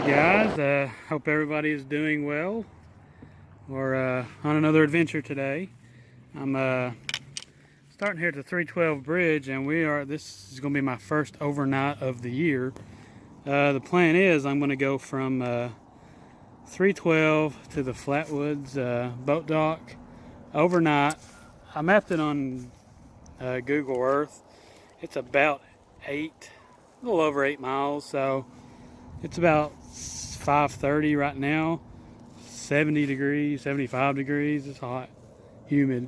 Guys, hope everybody is doing well. We're on another adventure today. I'm starting here at the 312 bridge, and this is going to be my first overnight of the year. The plan is I'm going to go from 312 to the Flatwoods boat dock overnight. I mapped it on Google Earth. It's about a little over 8 miles, so it's about 5:30 right now. 70 degrees, 75 degrees. It's hot, humid.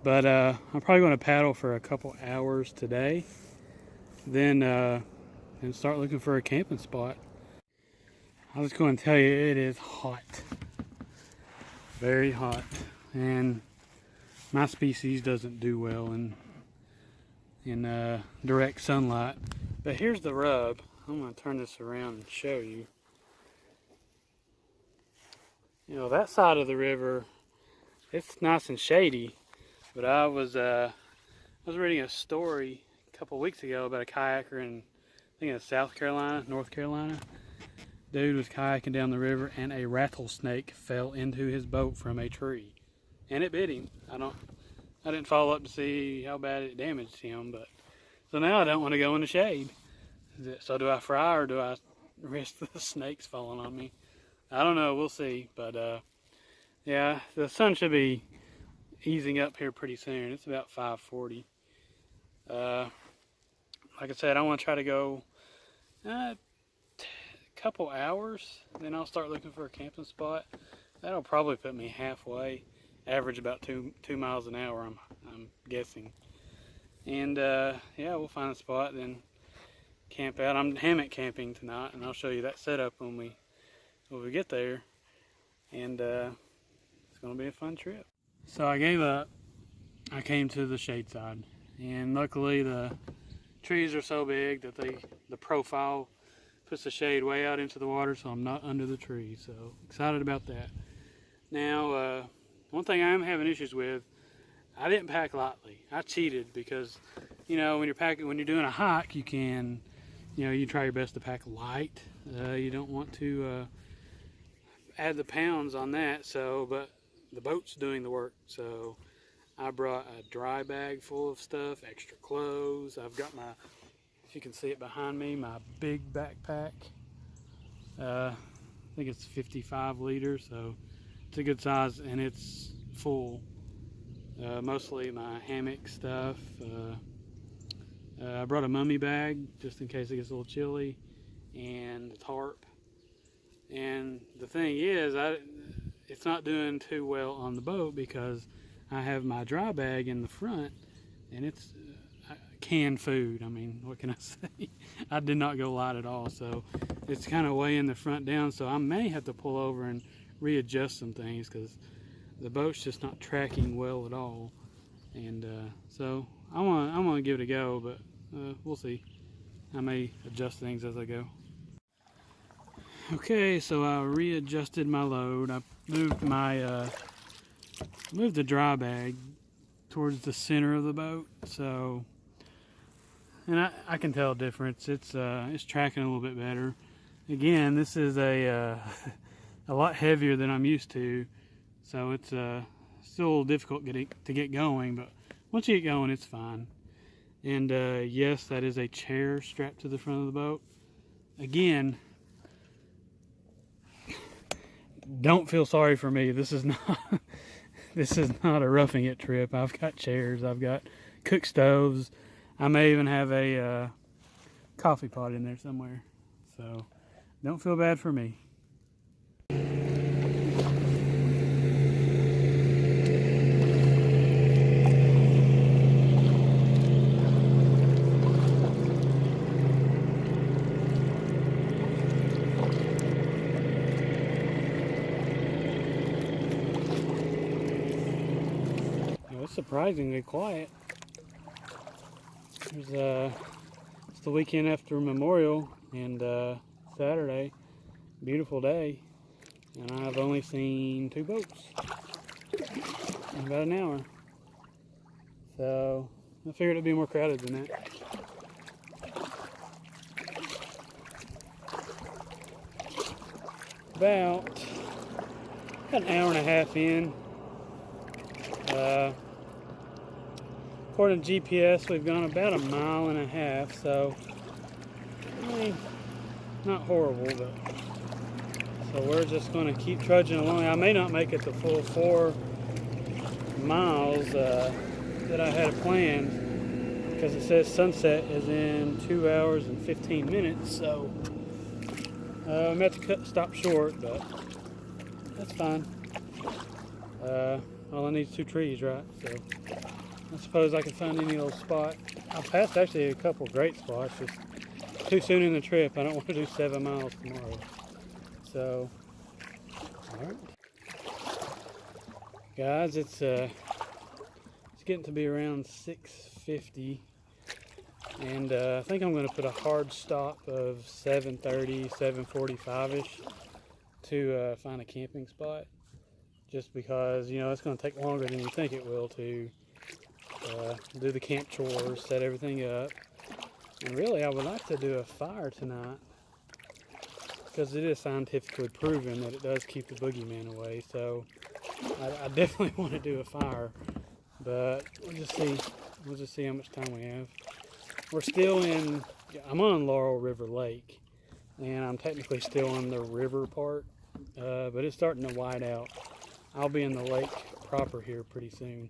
But I'm probably going to paddle for a couple hours today, then and start looking for a camping spot. I was going to tell you, it is hot, very hot, and my species doesn't do well in direct sunlight. But here's the rub. I'm going to turn this around and show you. You know, that side of the river, it's nice and shady, but I was reading a story a couple weeks ago about a kayaker in, I think it's North Carolina. Dude was kayaking down the river and a rattlesnake fell into his boat from a tree, and it bit him. I didn't follow up to see how bad it damaged him, but so now I don't want to go in the shade. So do I fry, or do I risk the snakes falling on me? I don't know, we'll see. But yeah, the sun should be easing up here pretty soon. It's about 5:40. Like I said, I want to try to go a couple hours, then I'll start looking for a camping spot. That'll probably put me halfway, average about two miles an hour, I'm guessing. And yeah, we'll find a spot, then camp out. I'm hammock camping tonight, and I'll show you that setup when we get there. And it's gonna be a fun trip. So I gave up. I came to the shade side, and luckily the trees are so big that the profile puts the shade way out into the water, so I'm not under the tree. So excited about that. Now one thing I am having issues with, I didn't pack lightly. I cheated because, you know, when you're doing a hike, you can, you know, you try your best to pack light. You don't want to add the pounds on that. So, but the boat's doing the work. So I brought a dry bag full of stuff, extra clothes. I've got my, if you can see it behind me, my big backpack. I think it's 55 liters, so it's a good size, and it's full. Mostly my hammock stuff. I brought a mummy bag just in case it gets a little chilly, and a tarp. And the thing is, it's not doing too well on the boat because I have my dry bag in the front, and it's canned food. I mean, what can I say? I did not go light at all, so it's kind of weighing the front down. So I may have to pull over and readjust some things because the boat's just not tracking well at all. And so I want to give it a go, but we'll see. I may adjust things as I go. Okay, so I readjusted my load. I moved moved the dry bag towards the center of the boat. So, and I can tell a difference. It's tracking a little bit better. Again, this is a lot heavier than I'm used to, so it's still a little difficult to get going. But once you get going, it's fine. And yes, that is a chair strapped to the front of the boat. Again, don't feel sorry for me. This is not a roughing it trip. I've got chairs. I've got cook stoves. I may even have a coffee pot in there somewhere. So don't feel bad for me. It's surprisingly quiet. It's the weekend after Memorial, and Saturday, beautiful day, and I've only seen 2 boats in about an hour. So I figured it'd be more crowded than that. about an hour and a half in. According to GPS, we've gone about a mile and a half, so I mean, not horrible, but so we're just going to keep trudging along. I may not make it the full 4 miles that I had planned, because it says sunset is in 2 hours and 15 minutes, so I'm going to have to stop short, but that's fine. All I need is 2 trees, right? So I suppose I can find any old spot. I passed actually a couple great spots, just too soon in the trip. I don't want to do 7 miles tomorrow. So, alright. Guys, it's getting to be around 6:50, and I think I'm going to put a hard stop of 7:30, 7:45ish to find a camping spot, just because, you know, it's going to take longer than you think it will to do the camp chores, set everything up. And really, I would like to do a fire tonight, because it is scientifically proven that it does keep the boogeyman away. So I definitely want to do a fire, but we'll just see how much time we have. We're still I'm on Laurel River Lake, and I'm technically still on the river part, but it's starting to wide out. I'll be in the lake proper here pretty soon.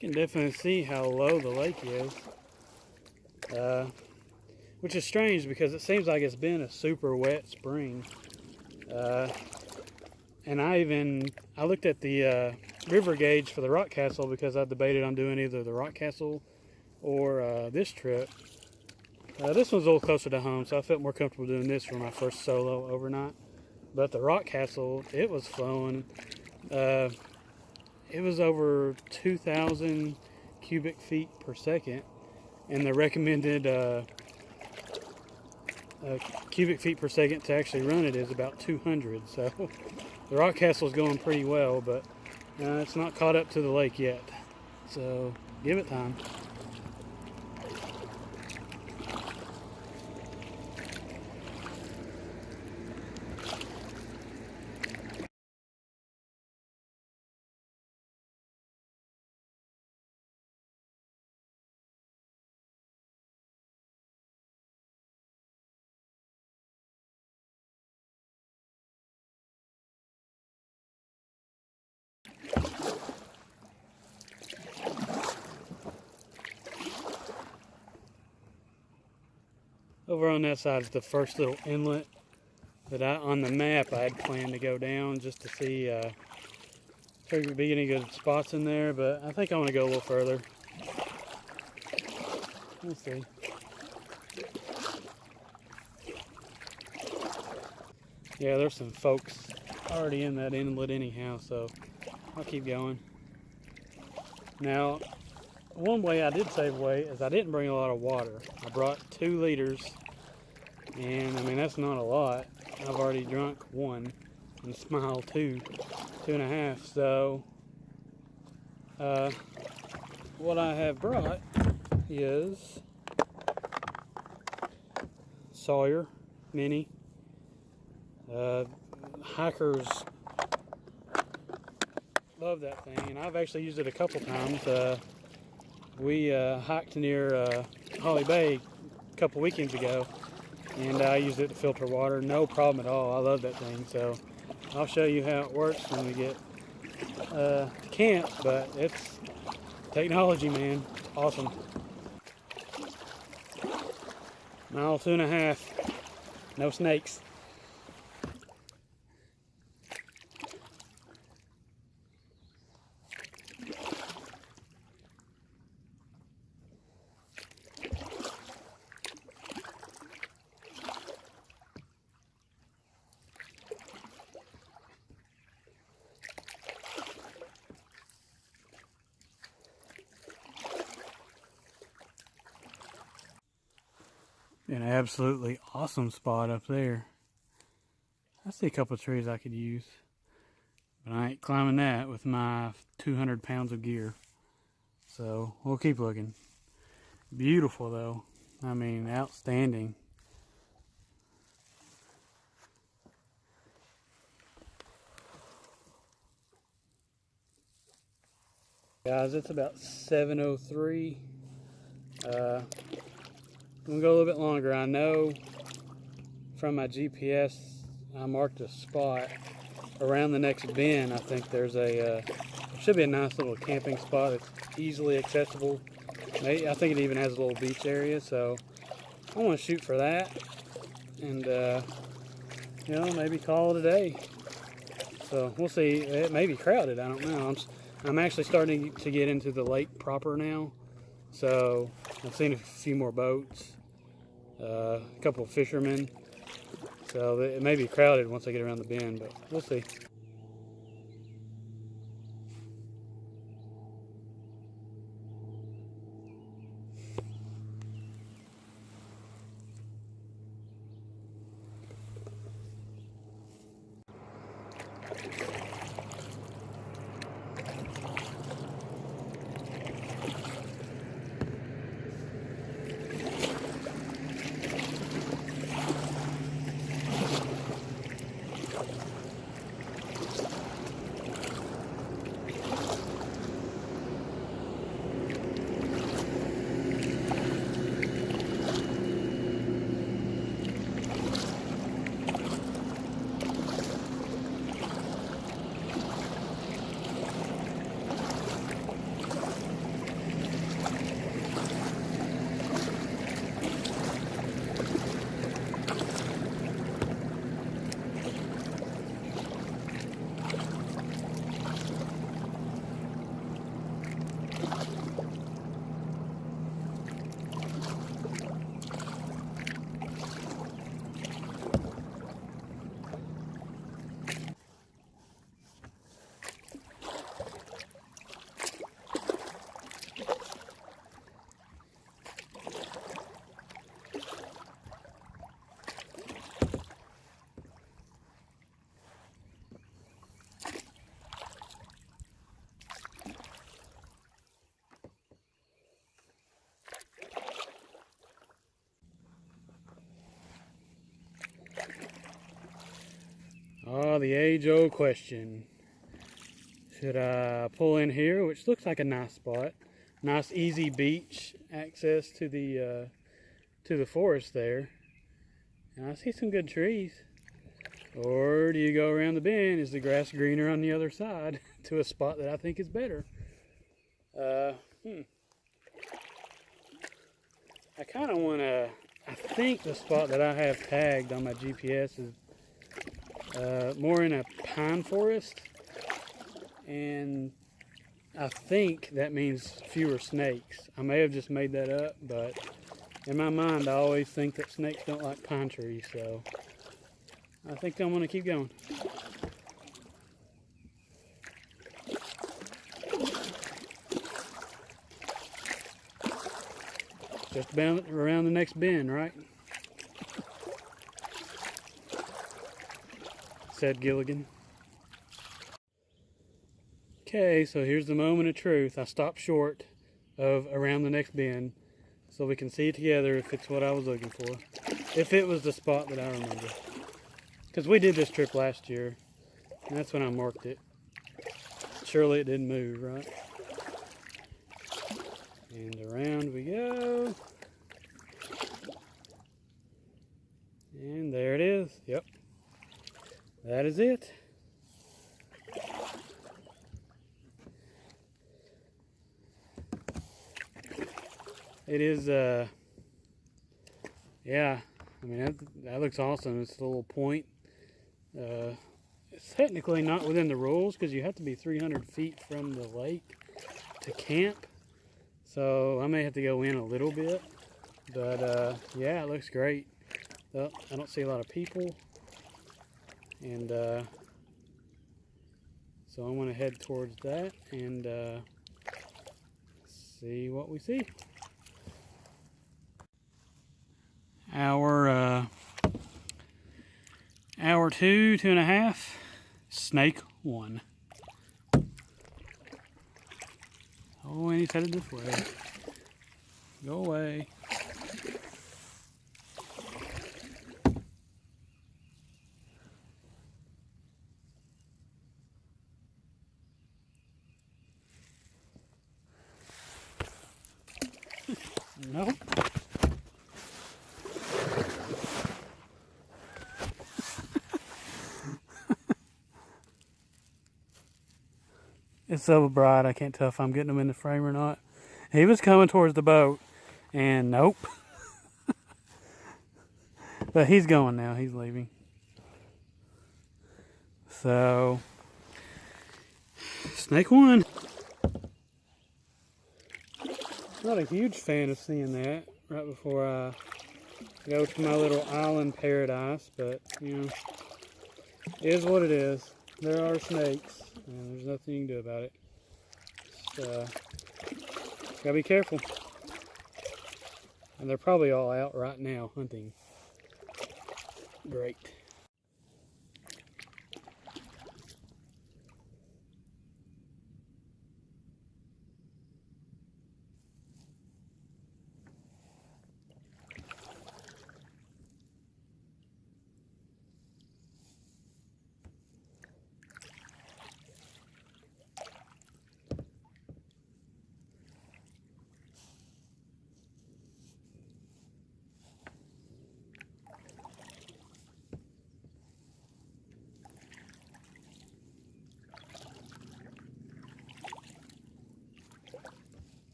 You can definitely see how low the lake is, which is strange because it seems like it's been a super wet spring. And I looked at the river gauge for the Rock Castle, because I debated on doing either the Rock Castle or this trip. This one's a little closer to home, so I felt more comfortable doing this for my first solo overnight. But the Rock Castle, it was flowing. It was over 2,000 cubic feet per second, and the recommended cubic feet per second to actually run it is about 200. So the Rock Castle is going pretty well, but it's not caught up to the lake yet. So give it time. Over on that side is the first little inlet that on the map I had planned to go down, just to see if there could be any good spots in there, but I think I want to go a little further. We'll see. Yeah, there's some folks already in that inlet anyhow, so I'll keep going. Now, one way I did save weight is I didn't bring a lot of water. I brought 2 liters, and I mean, that's not a lot. I've already drunk 1 and smiled 2.5. So what I have brought is Sawyer Mini. Hikers love that thing, and I've actually used it a couple times. We hiked near Holly Bay a couple weekends ago, and I used it to filter water. No problem at all. I love that thing. So I'll show you how it works when we get to camp, but it's technology, man. Awesome. Mile 2.5. No snakes. An absolutely awesome spot up there. I see a couple of trees I could use, but I ain't climbing that with my 200 pounds of gear. So we'll keep looking. Beautiful though. I mean, outstanding. Guys, it's about 7:03. I'm gonna go a little bit longer. I know from my GPS I marked a spot around the next bend. I think there's a should be a nice little camping spot that's easily accessible. I think it even has a little beach area, so I want to shoot for that, and you know, maybe call it a day. So we'll see. It may be crowded. I don't know. I'm actually starting to get into the lake proper now, so I've seen a few more boats, a couple of fishermen. So it may be crowded once I get around the bend, but we'll see. Oh, the age-old question. Should I pull in here, which looks like a nice spot. Nice, easy beach access to the forest there. And I see some good trees. Or do you go around the bend? Is the grass greener on the other side to a spot that I think is better? I kind of want to... I think the spot that I have tagged on my GPS is more in a pine forest, and I think that means fewer snakes. I may have just made that up, but in my mind I always think that snakes don't like pine trees, so I think I'm going to keep going. Just about around the next bend, right? Said Gilligan. Okay, so here's the moment of truth. I stopped short of around the next bend so we can see it together if it's what I was looking for. If it was the spot that I remember. Because we did this trip last year, and that's when I marked it. Surely it didn't move, right? And around we go. And there it is. Yep. That is it. It is, yeah, I mean, that looks awesome. It's a little point. It's technically not within the rules because you have to be 300 feet from the lake to camp. So I may have to go in a little bit. But, yeah, it looks great. Well, I don't see a lot of people. And so I'm going to head towards that and see what we see. Hour 2.5, snake 1. Oh, and he's headed this way. Go away. Nope. It's so bright I can't tell if I'm getting him in the frame or not. He was coming towards the boat, and nope. But he's going now. He's leaving. So, snake one. Not a huge fan of seeing that right before I go to my little island paradise, but you know, it is what it is. There are snakes, and there's nothing you can do about it. Just, gotta be careful. And they're probably all out right now hunting. Great.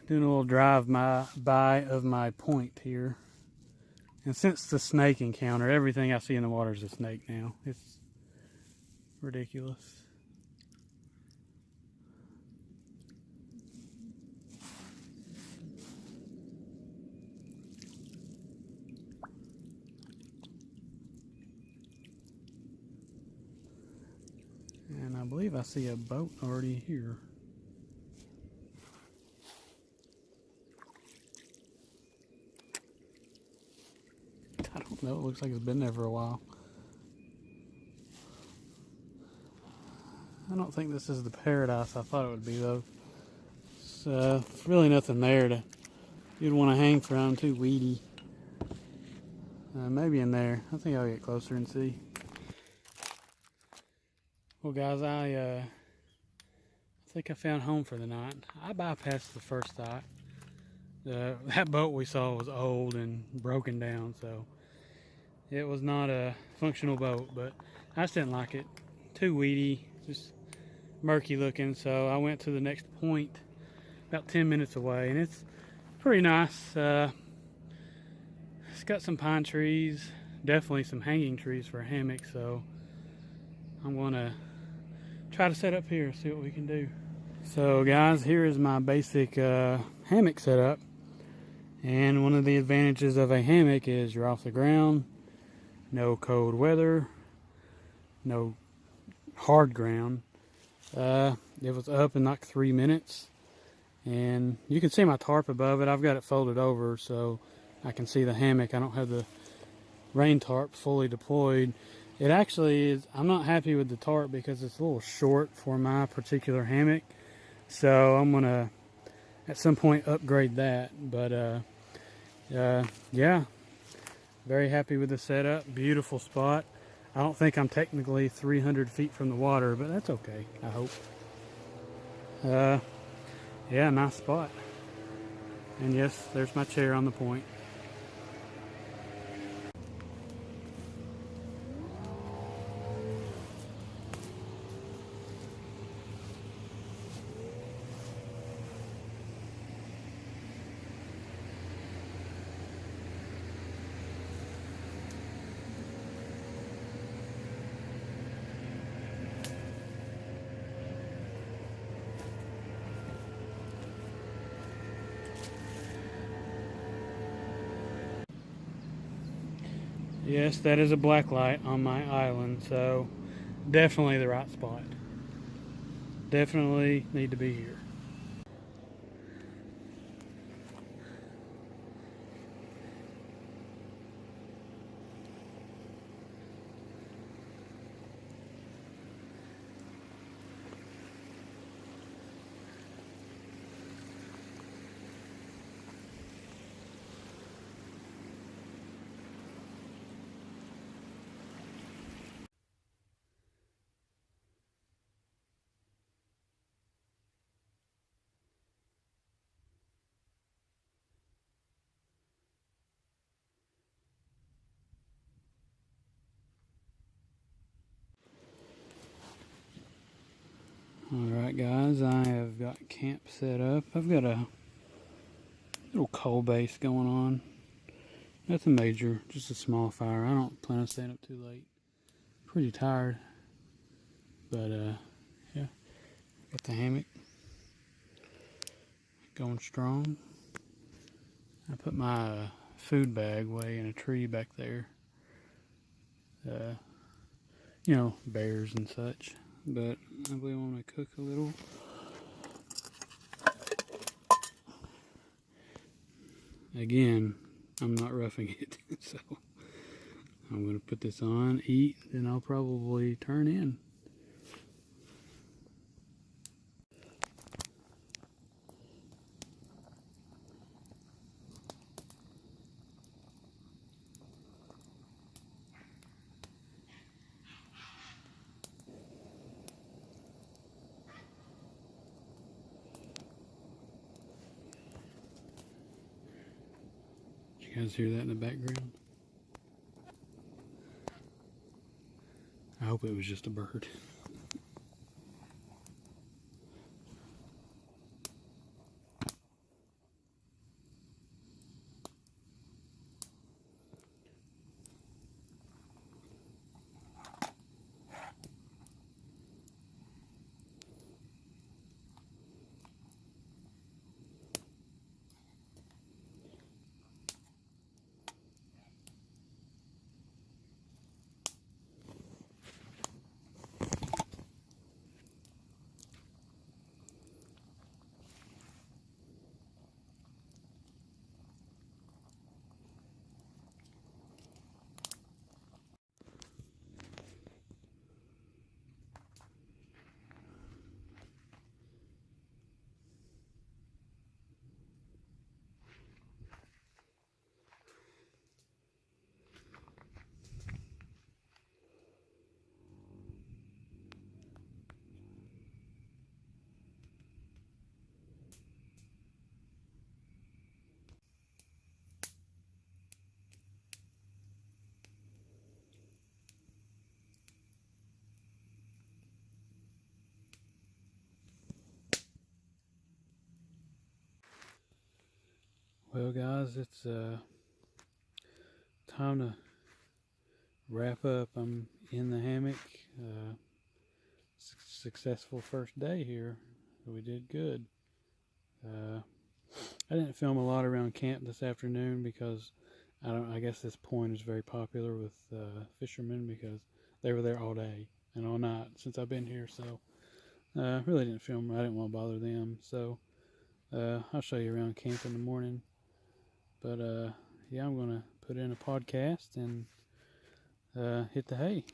Doing a little drive-by of my point here. And since the snake encounter, everything I see in the water is a snake now. It's ridiculous. And I believe I see a boat already here. I don't know, it looks like it's been there for a while. I don't think this is the paradise I thought it would be though. It's really nothing there you'd want to hang from, too weedy. Maybe in there. I think I'll get closer and see. Well guys, I think I found home for the night. I bypassed the first thought. That boat we saw was old and broken down, so it was not a functional boat, but I just didn't like it. Too weedy, just murky looking, so I went to the next point about 10 minutes away, and it's pretty nice. It's got some pine trees, definitely some hanging trees for a hammock, so I'm gonna try to set up here, see what we can do. So guys, here is my basic hammock setup, and one of the advantages of a hammock is you're off the ground, no cold weather, no hard ground. It was up in like 3 minutes, and you can see my tarp above it. I've got it folded over so I can see the hammock. I don't have the rain tarp fully deployed. It actually is, I'm not happy with the tarp because it's a little short for my particular hammock, so I'm gonna at some point upgrade that. But yeah, very happy with the setup. Beautiful spot. I don't think I'm technically 300 feet from the water, but that's okay, I hope. Yeah, nice spot. And yes, there's my chair on the point. Yes, that is a black light on my island, so definitely the right spot. Definitely need to be here. Alright guys, I have got camp set up. I've got a little coal base going on. Nothing major, just a small fire. I don't plan on staying up too late. Pretty tired. But yeah, got the hammock going strong. I put my food bag way in a tree back there. You know, bears and such. But I really want to cook a little. Again, I'm not roughing it, so I'm going to put this on, eat, then I'll probably turn in. You guys hear that in the background? I hope it was just a bird. Well guys, it's time to wrap up. I'm in the hammock. Successful first day here. We did good. I didn't film a lot around camp this afternoon because I guess this point is very popular with fishermen because they were there all day and all night since I've been here. So really didn't film. I didn't want to bother them. So I'll show you around camp in the morning. But yeah, I'm gonna put in a podcast and hit the hay.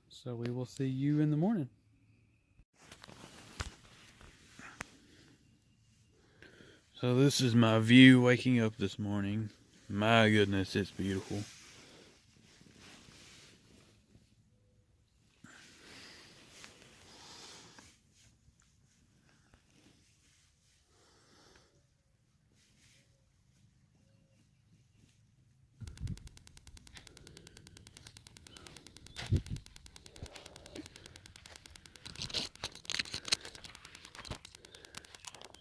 So we will see you in the morning. So this is my view waking up this morning. My goodness, it's beautiful.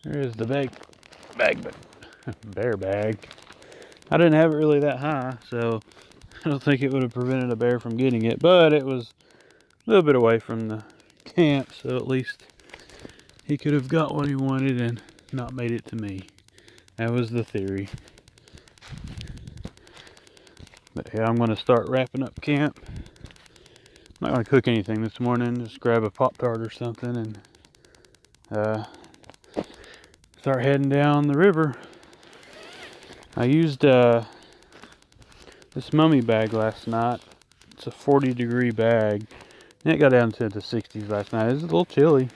There's the bear bag. I didn't have it really that high, so I don't think it would have prevented a bear from getting it, but it was a little bit away from the camp, so at least he could have got what he wanted and not made it to me. That was the theory. But yeah, I'm going to start wrapping up camp. I'm not going to cook anything this morning, just grab a Pop-Tart or something and start heading down the river. I used this mummy bag last night. It's a 40-degree bag. And it got down to the 60s last night. It was a little chilly.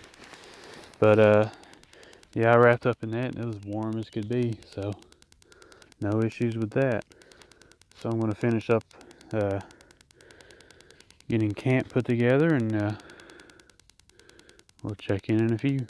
But yeah, I wrapped up in that and it was warm as could be. So no issues with that. So I'm going to finish up getting camp put together and we'll check in a few.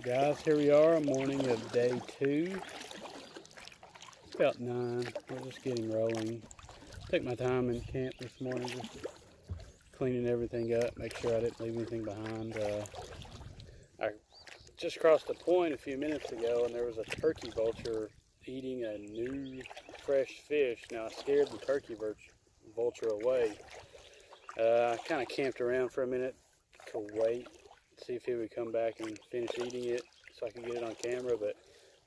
Guys, here we are, morning of day 2. It's about 9. We're just getting rolling. Took my time in camp this morning, just cleaning everything up, make sure I didn't leave anything behind. I just crossed a point a few minutes ago and there was a turkey vulture eating a new fresh fish. Now I scared the turkey vulture away. I kind of camped around for a minute to wait, see if he would come back and finish eating it so I could get it on camera, but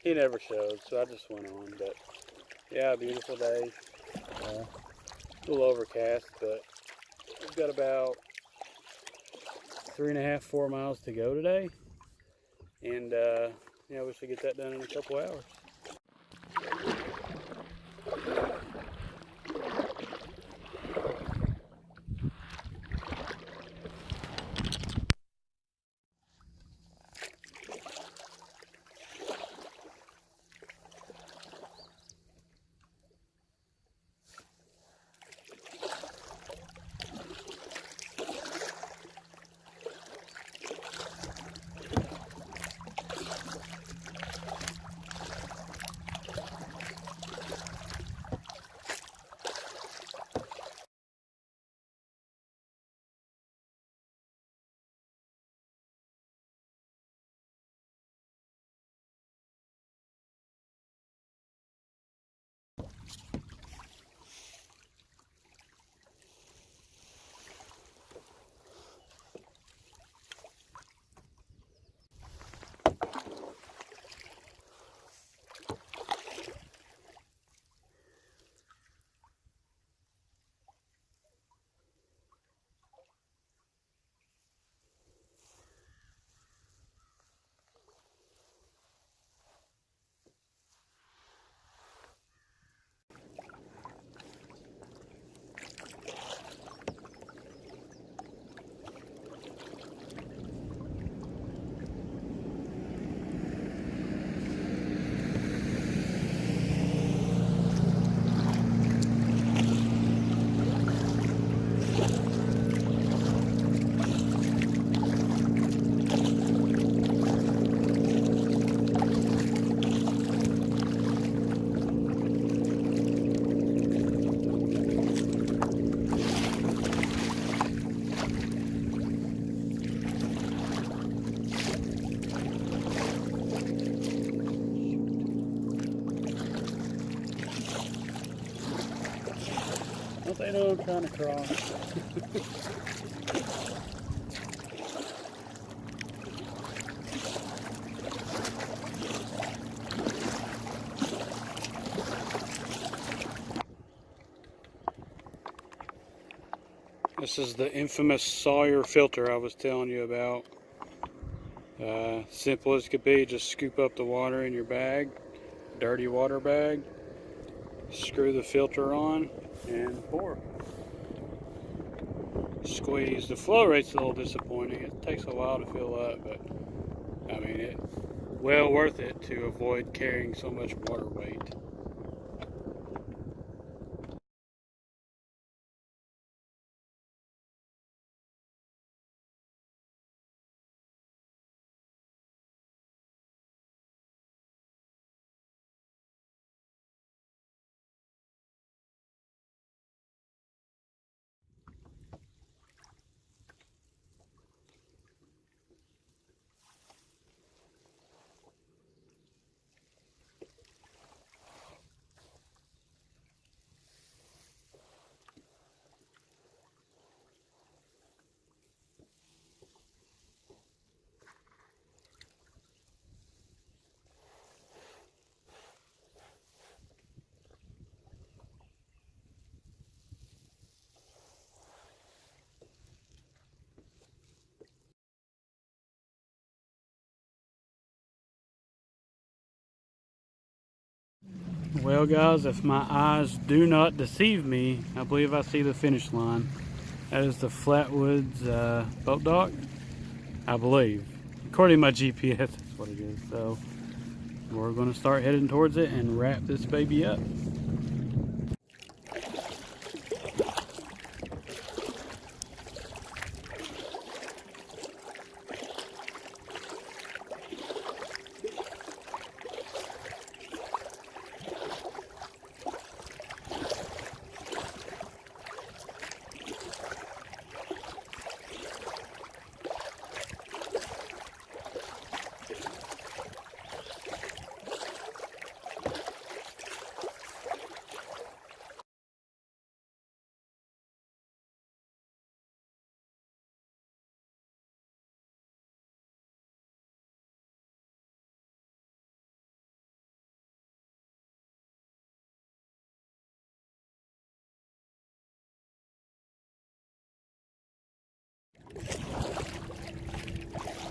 he never showed, so I just went on. But yeah, beautiful day. A little overcast, but we've got about 3.5, 4 miles to go today, and yeah, we should get that done in a couple hours. Don't they know I'm trying to cross? This is the infamous Sawyer filter I was telling you about. Simple as could be, just scoop up the water in your bag, dirty water bag, screw the filter on, and pour. Squeeze. The flow rate's a little disappointing. It takes a while to fill up, but I mean, it's well worth it to avoid carrying so much water weight. Well guys, if my eyes do not deceive me, I believe I see the finish line. That is the Flatwoods boat dock, I believe. According to my GPS, that's what it is. So we're going to start heading towards it and wrap this baby up.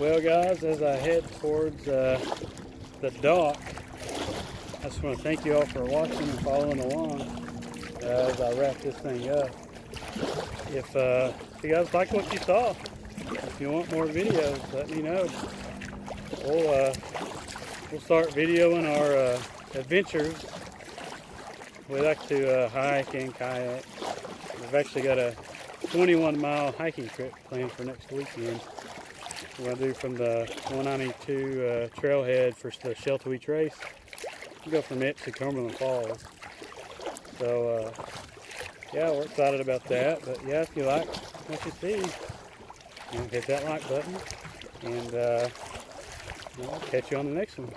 Well guys, as I head towards the dock, I just want to thank you all for watching and following along as I wrap this thing up. If you guys like what you saw, if you want more videos, let me know. We'll start videoing our adventures. We like to hike and kayak. We've actually got a 21-mile hiking trip planned for next weekend. We're going to do from the 192 trailhead for the Sheltowee Trace. We'll go from it to Cumberland Falls. So, yeah, we're excited about that. But yeah, if you like what you see, hit that like button. And I'll catch you on the next one.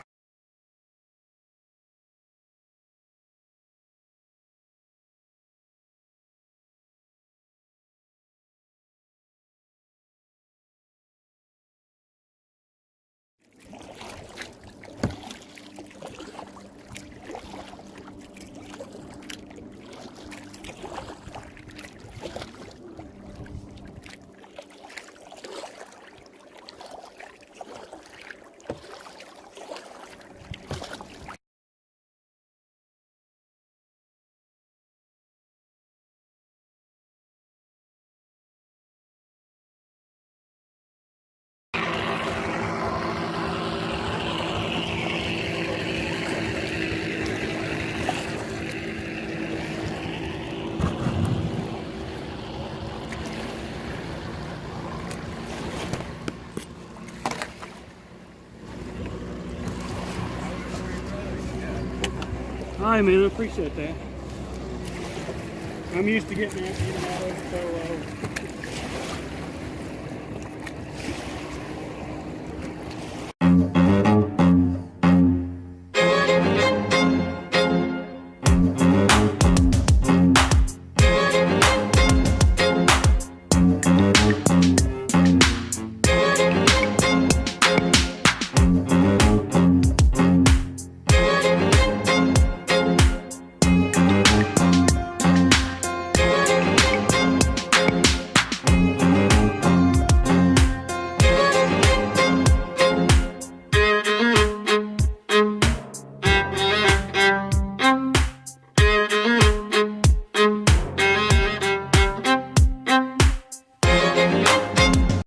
All right, man, I appreciate that. I'm used to getting out of it so